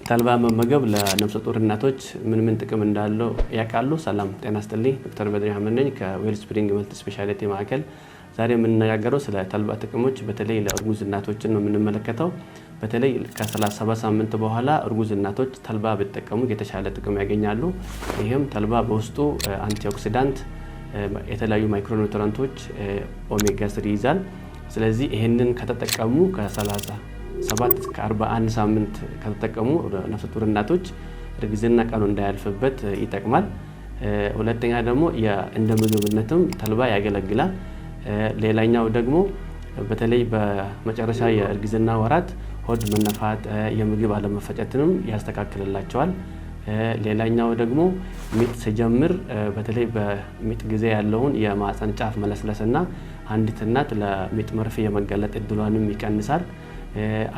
ተልባ መመገብ ለነፍሰ ጡር እናቶች ምን ጥቅም እንዳለው ያውቃሉ? ሰላም ጤና ይስጥልኝ። ዶክተር በድሪ አህመድ ነኝ ከዌል ስፕሪንግ መልቲ ስፔሻሊቲ ማዕከል። ዛሬ የምንነጋገረው ስለ ተልባ ጥቅሞች በተለይ ለእርጉዝ እናቶችን ነው የምንመለከተው። በተለይ ከ37 ሳምንት በኋላ እርጉዝ እናቶች ተልባ ቢጠቀሙ የተሻለ ጥቅም ያገኛሉ። ይህም ተልባ በውስጡ አንቲኦክሲዳንት፣ የተለያዩ ማይክሮኒውትሪየንቶች፣ ኦሜጋ 3 ይይዛል። ስለዚህ ይሄንን ከተጠቀሙ ከ37 እስከ 41 ሳምንት ከተጠቀሙ ነፍሰ ጡር እናቶች እርግዝና ቀኑ እንዳያልፍበት ይጠቅማል። ሁለተኛ ደግሞ እንደ ምግብነትም ተልባ ያገለግላል። ሌላኛው ደግሞ በተለይ በመጨረሻ የእርግዝና ወራት ሆድ መነፋት፣ የምግብ አለመፈጨትንም ያስተካክልላቸዋል። ሌላኛው ደግሞ ሚጥ ሲጀምር በተለይ በሚጥ ጊዜ ያለውን የማህፀን ጫፍ መለስለስና አንዲት እናት ለሚጥ መርፌ የመጋለጥ እድሏንም ይቀንሳል።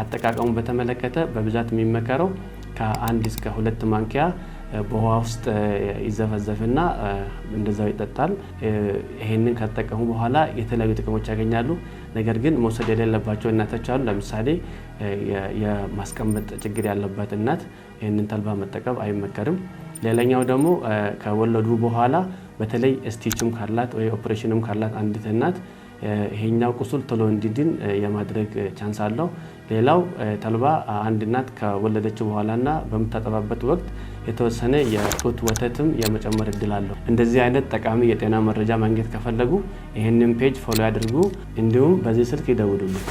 አጠቃቀሙ በተመለከተ በብዛት የሚመከረው ከ1 እስከ 2 ማንኪያ በውሃ ውስጥ ይዘፈዘፍና እንደዛው ይጠጣል። ይሄንን ከተጠቀሙ በኋላ የተለያዩ ጥቅሞች ያገኛሉ። ነገር ግን መውሰድ የሌለባቸው እናቶች አሉ። ለምሳሌ የማስቀመጥ ችግር ያለባት እናት ይሄንን ተልባ መጠቀም አይመከርም። ሌላኛው ደግሞ ከወለዱ በኋላ በተለይ ስቲችም ካላት ወይ ኦፕሬሽንም ካላት አንዲት እናት ይሄኛው ቁስል ቶሎ እንዲድን የማድረግ ቻንስ አለው። ሌላው ተልባ አንድ እናት ከወለደች በኋላና በምታጠባበት ወቅት የተወሰነ የጡት ወተትም የመጨመር እድል አለው። እንደዚህ አይነት ጠቃሚ የጤና መረጃ ማግኘት ከፈለጉ ይህንን ፔጅ ፎሎ ያድርጉ። እንዲሁም በዚህ ስልክ ይደውሉልኝ።